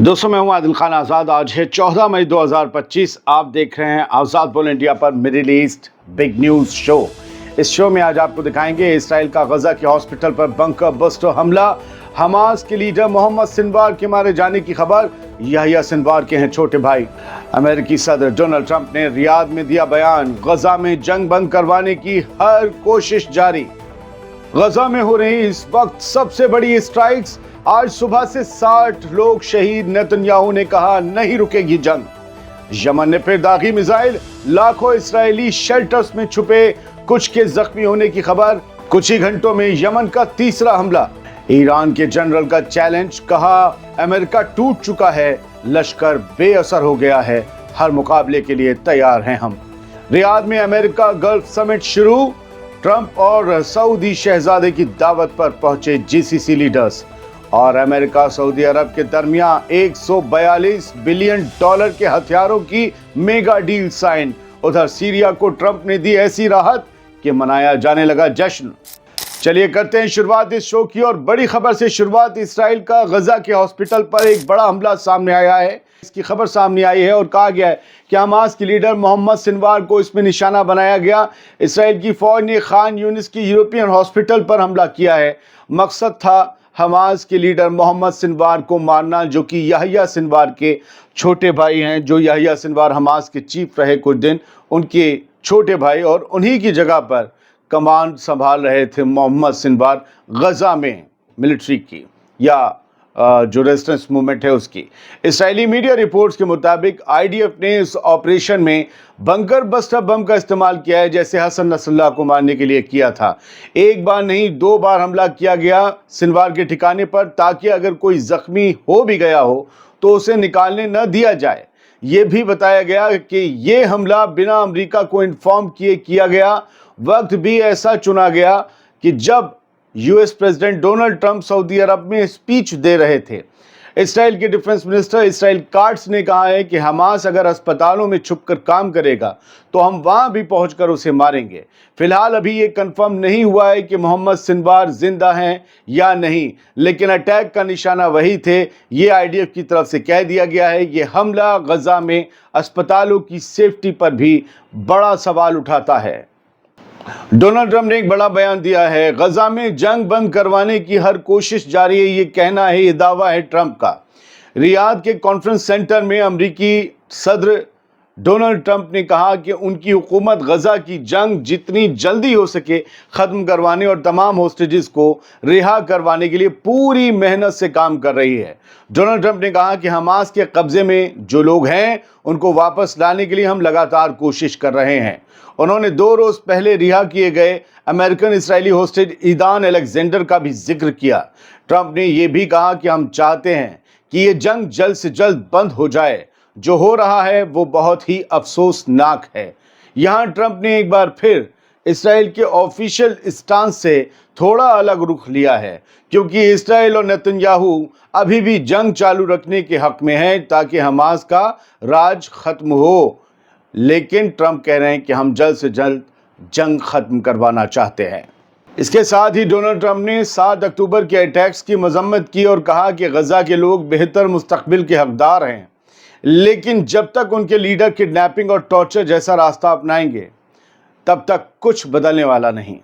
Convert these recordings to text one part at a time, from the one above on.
दोस्तों मैं हूं आदिल खान आज़ाद। आज है 14 मई 2025। आप देख रहे हैं आज़ाद बोल इंडिया पर middle east big news show. इस शो में आज आपको दिखाएंगे इसराइल का गजा के हॉस्पिटल पर बंकर बस्टर हमला, हमास के लीडर मोहम्मद सिनवार के मारे जाने की खबर, याहिया सिनवार के हैं छोटे भाई। अमेरिकी सदर डोनाल्ड ट्रंप ने रियाद में दिया बयान, गजा में जंग बंद करवाने की हर कोशिश जारी। गजा में हो रही इस वक्त सबसे बड़ी स्ट्राइक्स, आज सुबह से 60 लोग शहीद, नेतन्याहू ने कहा नहीं रुकेगी जंग। यमन ने फिर दागी मिसाइल, लाखों इस्राएली शेल्टर्स में छुपे, कुछ के जख्मी होने की खबर। कुछ ही घंटों में यमन का तीसरा हमला। ईरान के जनरल का चैलेंज, कहा अमेरिका टूट चुका है, लश्कर बेअसर हो गया है, हर मुकाबले के लिए तैयार हैं हम। रियाद में अमेरिका गल्फ समिट शुरू, ट्रंप और सऊदी शहजादे की दावत पर पहुंचे जीसीसी लीडर्स। और अमेरिका सऊदी अरब के दरमियान $142 बिलियन के हथियारों की मेगा डील साइन। उधर सीरिया को ट्रंप ने दी ऐसी राहत कि मनाया जाने लगा जश्न। चलिए करते हैं शुरुआत इस शो की और बड़ी खबर से शुरुआत। इसराइल का गजा के हॉस्पिटल पर एक बड़ा हमला सामने आया है। इसकी खबर सामने आई है और कहा गया है कि हमास के लीडर मोहम्मद सिनवार को इसमें निशाना बनाया गया। इसराइल की फौज ने खान यूनिस की यूरोपियन हॉस्पिटल पर हमला किया है। मकसद था हमास के लीडर मोहम्मद सिनवार को मारना, जो कि याहिया सिनवार के छोटे भाई हैं। जो याहिया सिनवार हमास के चीफ रहे कुछ दिन, उनके छोटे भाई, और उन्हीं की जगह पर कमांड संभाल रहे थे मोहम्मद सिनवार गजा में मिलिट्री की, या जो रेजिस्टेंस मूवमेंट है उसकी। इसराइली मीडिया रिपोर्ट्स के मुताबिक आईडीएफ ने इस ऑपरेशन में बंकर बस्टर बम का इस्तेमाल किया है, जैसे हसन नसरुल्लाह को मारने के लिए किया था। एक बार नहीं 2 बार हमला किया गया सिनवार के ठिकाने पर, ताकि अगर कोई जख्मी हो भी गया हो तो उसे निकालने न दिया जाए। ये भी बताया गया कि ये हमला बिना अमेरिका को इन्फॉर्म किए किया गया। वक्त भी ऐसा चुना गया कि जब यूएस प्रेसिडेंट डोनाल्ड ट्रंप सऊदी अरब में स्पीच दे रहे थे। इसराइल के डिफेंस मिनिस्टर इसराइल काट्स ने कहा है कि हमास अगर अस्पतालों में छुपकर काम करेगा तो हम वहां भी पहुंचकर उसे मारेंगे। फिलहाल अभी ये कंफर्म नहीं हुआ है कि मोहम्मद सिनवार जिंदा हैं या नहीं, लेकिन अटैक का निशाना वही थे। ये आईडीएफ की तरफ से कह दिया गया है। ये हमला गजा में अस्पतालों की सेफ्टी पर भी बड़ा सवाल उठाता है। डोनाल्ड ट्रंप ने एक बड़ा बयान दिया है, गजा में जंग बंद करवाने की हर कोशिश जारी है। ये कहना है, ये दावा है ट्रंप का। रियाद के कॉन्फ्रेंस सेंटर में अमेरिकी सदर डोनाल्ड ट्रंप ने कहा कि उनकी हुकूमत गजा की जंग जितनी जल्दी हो सके ख़त्म करवाने और तमाम होस्टेजेस को रिहा करवाने के लिए पूरी मेहनत से काम कर रही है। डोनाल्ड ट्रंप ने कहा कि हमास के कब्जे में जो लोग हैं उनको वापस लाने के लिए हम लगातार कोशिश कर रहे हैं। उन्होंने 2 रोज़ पहले रिहा किए गए अमेरिकन इसराइली होस्टेज ईदान अलेक्जेंडर का भी जिक्र किया। ट्रंप ने यह भी कहा कि हम चाहते हैं कि ये जंग जल्द से जल्द बंद हो जाए। जो हो रहा है वो बहुत ही अफसोसनाक है। यहाँ ट्रंप ने एक बार फिर इसराइल के ऑफिशियल स्टांस से थोड़ा अलग रुख लिया है, क्योंकि इसराइल और नेतन्याहू अभी भी जंग चालू रखने के हक में है ताकि हमास का राज खत्म हो। लेकिन ट्रंप कह रहे हैं कि हम जल्द से जल्द जंग खत्म करवाना चाहते हैं। इसके साथ ही डोनाल्ड ट्रंप ने 7 अक्टूबर के अटैक्स की मजम्मत की और कहा कि गजा के लोग बेहतर मुस्तकबिल के हकदार हैं, लेकिन जब तक उनके लीडर किडनैपिंग और टॉर्चर जैसा रास्ता अपनाएंगे तब तक कुछ बदलने वाला नहीं।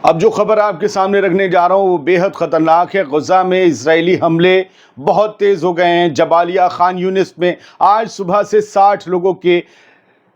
अब जो खबर आपके सामने रखने जा रहा हूँ वो बेहद ख़तरनाक है। गजा में इजरायली हमले बहुत तेज़ हो गए हैं। जबालिया, खान यूनिस में आज सुबह से 60 लोगों के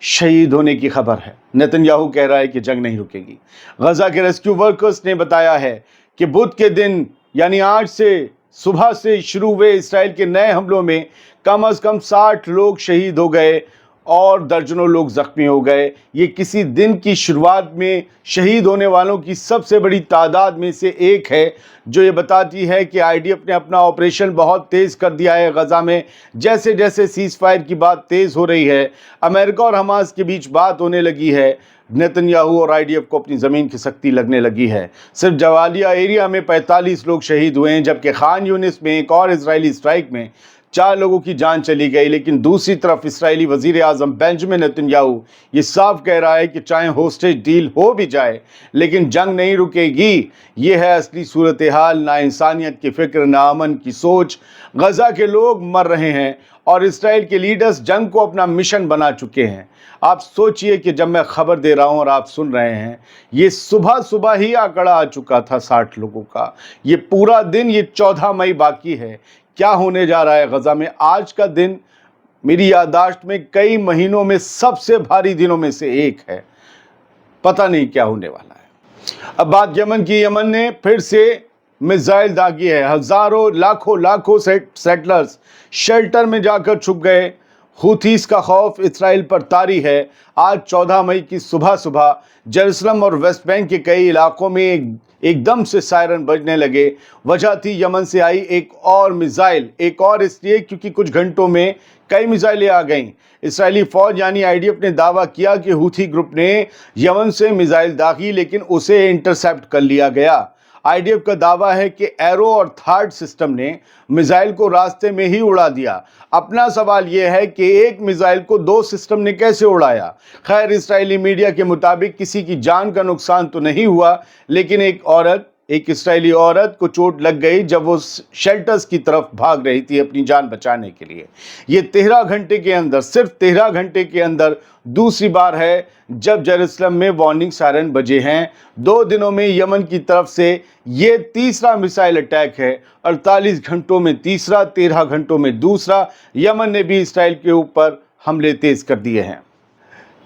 शहीद होने की खबर है। नेतन्याहू कह रहा है कि जंग नहीं रुकेगी। गजा के रेस्क्यू वर्कर्स ने बताया है कि बुध के दिन यानी आज से सुबह से शुरू हुए इसराइल के नए हमलों में कम से कम 60 लोग शहीद हो गए और दर्जनों लोग जख्मी हो गए। ये किसी दिन की शुरुआत में शहीद होने वालों की सबसे बड़ी तादाद में से एक है, जो ये बताती है कि आईडीएफ ने अपना ऑपरेशन बहुत तेज़ कर दिया है गजा में। जैसे जैसे सीज़ फायर की बात तेज़ हो रही है, अमेरिका और हमास के बीच बात होने लगी है, नेतन्याहू और आईडीएफ को अपनी ज़मीन की सख्ती लगने लगी है। सिर्फ जबालिया एरिया में 45 लोग शहीद हुए हैं, जबकि खान यूनिस में एक और इजरायली स्ट्राइक में 4 लोगों की जान चली गई। लेकिन दूसरी तरफ इसराइली वजीर आज़म बेंजामिन नेतन्याहू ये साफ कह रहा है कि चाहे होस्टेज डील हो भी जाए लेकिन जंग नहीं रुकेगी। ये है असली सूरत हाल। ना इंसानियत की फिक्र, ना अमन की सोच। गजा के लोग मर रहे हैं और इसराइल के लीडर्स जंग को अपना मिशन बना चुके हैं। आप सोचिए कि जब मैं खबर दे रहा हूं और आप सुन रहे हैं, ये सुबह सुबह ही आंकड़ा आ चुका था 60 लोगों का। ये पूरा दिन, ये 14 मई बाकी है। क्या होने जा रहा है गजा में? आज का दिन मेरी याददाश्त में कई महीनों में सबसे भारी दिनों में से एक है। पता नहीं क्या होने वाला है। अब बात यमन की। यमन ने फिर से मिसाइल दागी है। हजारों लाखों सेटलर्स शेल्टर में जाकर छुप गए। हुथीस का खौफ इसराइल पर तारी है। आज 14 मई की सुबह सुबह जेरूसलम और वेस्ट बैंक के कई इलाकों में एकदम से सायरन बजने लगे। वजह थी यमन से आई एक और मिसाइल। एक और इसलिए क्योंकि कुछ घंटों में कई मिसाइलें आ गईं। इसराइली फौज यानी आईडीएफ ने दावा किया कि हुथी ग्रुप ने यमन से मिसाइल दागी, लेकिन उसे इंटरसेप्ट कर लिया गया। आईडीएफ का दावा है कि एरो और थार्ड सिस्टम ने मिसाइल को रास्ते में ही उड़ा दिया। अपना सवाल यह है कि एक मिसाइल को 2 सिस्टम ने कैसे उड़ाया। खैर, इस्राएली मीडिया के मुताबिक किसी की जान का नुकसान तो नहीं हुआ, लेकिन एक इस्राएली औरत को चोट लग गई जब वो शेल्टर्स की तरफ भाग रही थी अपनी जान बचाने के लिए। ये 13 घंटे के अंदर, सिर्फ 13 घंटे के अंदर दूसरी बार है जब जेरूसलम में वार्निंग सायरन बजे हैं। 2 दिनों में यमन की तरफ से ये तीसरा मिसाइल अटैक है। 48 घंटों में तीसरा, 13 घंटों में दूसरा। यमन ने भी इसराइल के ऊपर हमले तेज कर दिए हैं।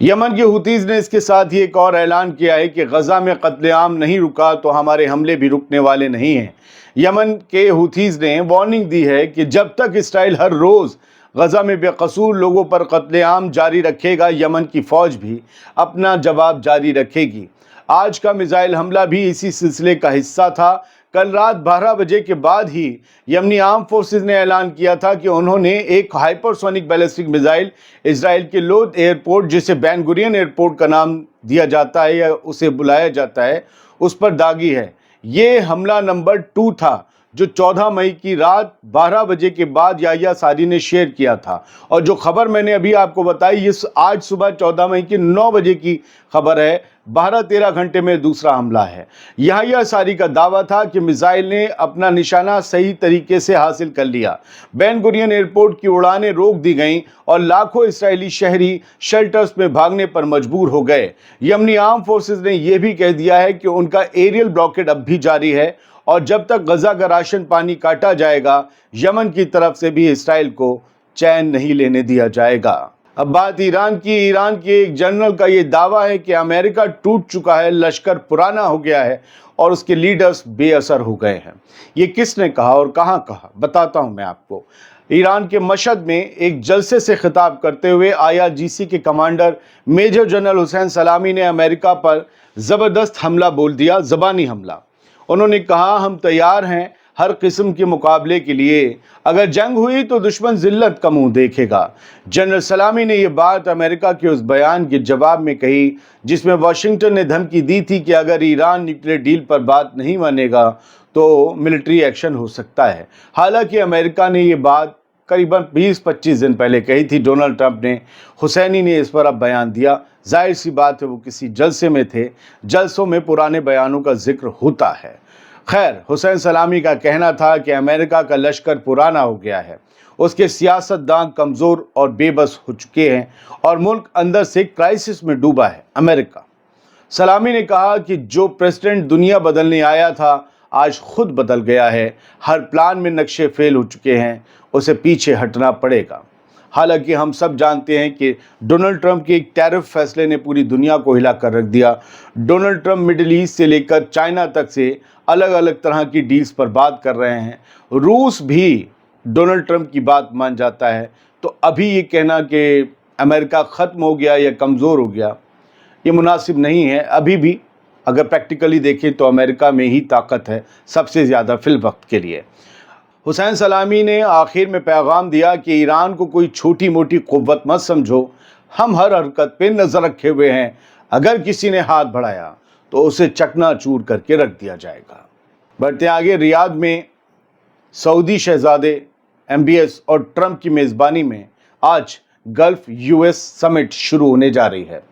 यमन के हुतीज ने इसके साथ ही एक और ऐलान किया है कि गजा में कत्लेआम नहीं रुका तो हमारे हमले भी रुकने वाले नहीं हैं। यमन के हुतीज ने वार्निंग दी है कि जब तक इसराइल हर रोज़ गजा में बेकसूर लोगों पर कत्लेआम जारी रखेगा, यमन की फौज भी अपना जवाब जारी रखेगी। आज का मिसाइल हमला भी इसी सिलसिले का हिस्सा था। कल रात 12 बजे के बाद ही यमनी आर्म फोर्सेस ने ऐलान किया था कि उन्होंने एक हाइपरसोनिक बैलिस्टिक मिसाइल इजराइल के लोद एयरपोर्ट, जिसे बेन गुरियन एयरपोर्ट का नाम दिया जाता है या उसे बुलाया जाता है, उस पर दागी है। ये हमला नंबर 2 था जो 14 मई की रात 12 बजे के बाद याह्या सारी ने शेयर किया था। और जो खबर मैंने अभी आपको बताई, ये आज सुबह 14 मई की 9 बजे की खबर है। 12-13 घंटे में दूसरा हमला है। याह्या सारी का दावा था कि मिसाइल ने अपना निशाना सही तरीके से हासिल कर लिया। बेन गुरियन एयरपोर्ट की उड़ानें रोक दी गईं और लाखों इसराइली शहरी शेल्टर्स में भागने पर मजबूर हो गए। यमनी आर्म फोर्सेस ने यह भी कह दिया है कि उनका एरियल ब्लॉकेड अब भी जारी है और जब तक गजा का राशन पानी काटा जाएगा, यमन की तरफ से भी इसराइल को चैन नहीं लेने दिया जाएगा। अब बात ईरान की। ईरान के एक जनरल का ये दावा है कि अमेरिका टूट चुका है, लश्कर पुराना हो गया है और उसके लीडर्स बेअसर हो गए हैं। ये किसने कहा और कहाँ कहा, बताता हूँ मैं आपको। ईरान के मशहद में एक जलसे से खिताब करते हुए IRGC के कमांडर मेजर जनरल हुसैन सलामी ने अमेरिका पर ज़बरदस्त हमला बोल दिया, ज़बानी हमला। उन्होंने कहा, हम तैयार हैं हर किस्म के मुकाबले के लिए। अगर जंग हुई तो दुश्मन जिल्लत का मुंह देखेगा। जनरल सलामी ने यह बात अमेरिका के उस बयान के जवाब में कही जिसमें वाशिंगटन ने धमकी दी थी कि अगर ईरान न्यूक्लियर डील पर बात नहीं मानेगा तो मिलिट्री एक्शन हो सकता है। हालांकि अमेरिका ने यह बात करीबन 20-25 दिन पहले कही थी। डोनाल्ड ट्रंप ने, हुसैनी ने इस पर अब बयान दिया। जाहिर सी बात है वो किसी जलसे में थे। जलसों में पुराने बयानों का जिक्र होता है। खैर, हुसैन सलामी का कहना था कि अमेरिका का लश्कर पुराना हो गया है, उसके सियासतदान कमज़ोर और बेबस हो चुके हैं और मुल्क अंदर से क्राइसिस में डूबा है। अमेरिका, सलामी ने कहा कि जो प्रेसिडेंट दुनिया बदलने आया था आज खुद बदल गया है। हर प्लान में नक्शे फेल हो चुके हैं, उसे पीछे हटना पड़ेगा। हालांकि हम सब जानते हैं कि डोनाल्ड ट्रंप के एक टैरिफ फैसले ने पूरी दुनिया को हिला कर रख दिया। डोनाल्ड ट्रंप मिडिल ईस्ट से लेकर चाइना तक से अलग अलग तरह की डील्स पर बात कर रहे हैं। रूस भी डोनाल्ड ट्रंप की बात मान जाता है। तो अभी ये कहना कि अमेरिका ख़त्म हो गया या कमज़ोर हो गया, ये मुनासिब नहीं है। अभी भी अगर प्रैक्टिकली देखें तो अमेरिका में ही ताकत है सबसे ज़्यादा फिल वक्त के लिए। हुसैन सलामी ने आखिर में पैगाम दिया कि ईरान को कोई छोटी मोटी कुव्वत मत समझो, हम हर हरकत पे नज़र रखे हुए हैं। अगर किसी ने हाथ बढ़ाया तो उसे चकनाचूर करके रख दिया जाएगा। बढ़ते आगे, रियाद में सऊदी शहजादे MBS और ट्रंप की मेजबानी में आज गल्फ US समिट शुरू होने जा रही है।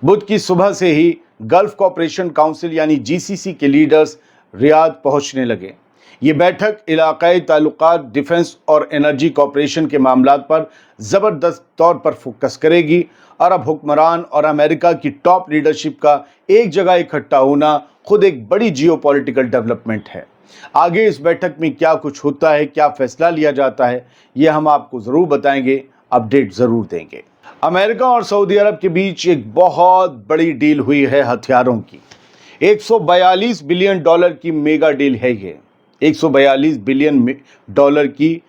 बुध की सुबह से ही गल्फ कोऑपरेशन काउंसिल यानी GCC के लीडर्स रियाद पहुंचने लगे। ये बैठक इलाकाई ताल्लुकात, डिफेंस और एनर्जी कोऑपरेशन के मामलात पर ज़बरदस्त तौर पर फोकस करेगी। अरब हुक्मरान और अमेरिका की टॉप लीडरशिप का एक जगह इकट्ठा होना खुद एक बड़ी जियोपॉलिटिकल डेवलपमेंट है। आगे इस बैठक में क्या कुछ होता है, क्या फैसला लिया जाता है, ये हम आपको ज़रूर बताएंगे, अपडेट ज़रूर देंगे। अमेरिका और सऊदी अरब के बीच एक बहुत बड़ी डील हुई है हथियारों की। 142 बिलियन डॉलर की मेगा डील है ये। 142 बिलियन डॉलर की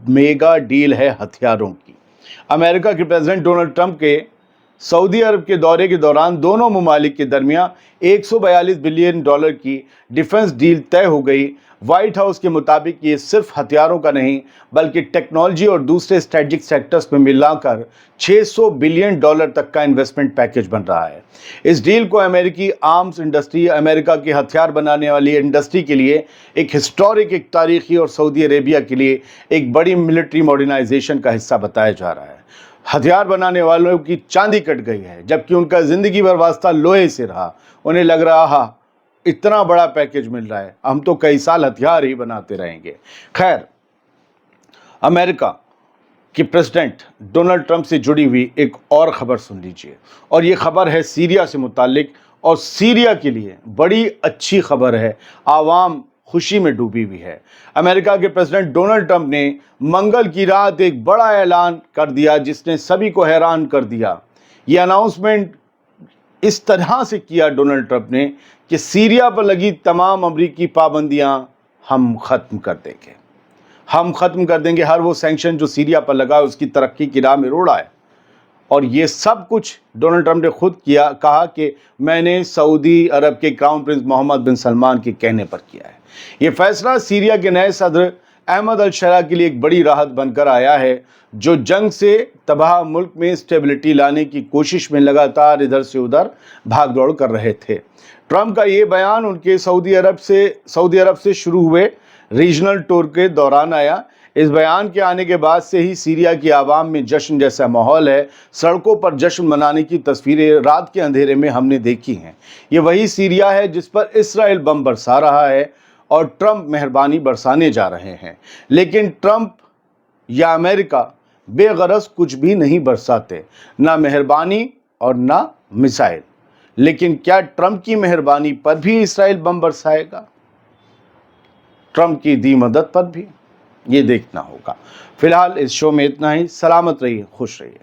मेगा डील है हथियारों की। अमेरिका के प्रेसिडेंट डोनाल्ड ट्रंप के सऊदी अरब के दौरे के दौरान दोनों ममालिक के दरमियान 142 बिलियन डॉलर की डिफेंस डील तय हो गई। व्हाइट हाउस के मुताबिक ये सिर्फ हथियारों का नहीं बल्कि टेक्नोलॉजी और दूसरे स्ट्रेटेजिक सेक्टर्स में मिलाकर 600 बिलियन डॉलर तक का इन्वेस्टमेंट पैकेज बन रहा है। इस डील को अमेरिकी आर्म्स इंडस्ट्री, अमेरिका की हथियार बनाने वाली इंडस्ट्री के लिए एक हिस्टोरिक, एक तारीखी और सऊदी अरेबिया के लिए एक बड़ी मिलिट्री मॉडर्नाइजेशन का हिस्सा बताया जा रहा है। हथियार बनाने वालों की चांदी कट गई है, जबकि उनका जिंदगी भर वास्ता लोहे से रहा। उन्हें लग रहा इतना बड़ा पैकेज मिल रहा है, हम तो कई साल हथियार ही बनाते रहेंगे। खैर, अमेरिका के प्रेसिडेंट डोनाल्ड ट्रंप से जुड़ी हुई एक और खबर सुन लीजिए, और ये खबर है सीरिया से मुतालिक, और सीरिया के लिए बड़ी अच्छी खबर है। आवाम खुशी में डूबी हुई है। अमेरिका के प्रेसिडेंट डोनाल्ड ट्रंप ने मंगल की रात एक बड़ा ऐलान कर दिया जिसने सभी को हैरान कर दिया। ये अनाउंसमेंट इस तरह से किया डोनाल्ड ट्रंप ने कि सीरिया पर लगी तमाम अमरीकी पाबंदियां हम ख़त्म कर देंगे। हम ख़त्म कर देंगे हर वो सैंक्शन जो सीरिया पर लगा, उसकी तरक्की की राह में रोड़ा है। और ये सब कुछ डोनाल्ड ट्रंप ने खुद किया, कहा कि मैंने सऊदी अरब के क्राउन प्रिंस मोहम्मद बिन सलमान के कहने पर किया है। ये फैसला सीरिया के नए सदर अहमद अल शरा के लिए एक बड़ी राहत बनकर आया है, जो जंग से तबाह मुल्क में स्टेबिलिटी लाने की कोशिश में लगातार इधर से उधर भाग दौड़ कर रहे थे। ट्रंप का ये बयान उनके सऊदी अरब से शुरू हुए रीजनल टूर के दौरान आया। इस बयान के आने के बाद से ही सीरिया की आवाम में जश्न जैसा माहौल है। सड़कों पर जश्न मनाने की तस्वीरें रात के अंधेरे में हमने देखी हैं। ये वही सीरिया है जिस पर इसराइल बम बरसा रहा है और ट्रंप मेहरबानी बरसाने जा रहे हैं। लेकिन ट्रंप या अमेरिका बेगरज कुछ भी नहीं बरसाते, ना मेहरबानी और ना मिसाइल। लेकिन क्या ट्रंप की मेहरबानी पर भी इसराइल बम बरसाएगा? ट्रंप की दी मदद पर भी? ये देखना होगा। फिलहाल इस शो में इतना ही। सलामत रहिए, खुश रहिए।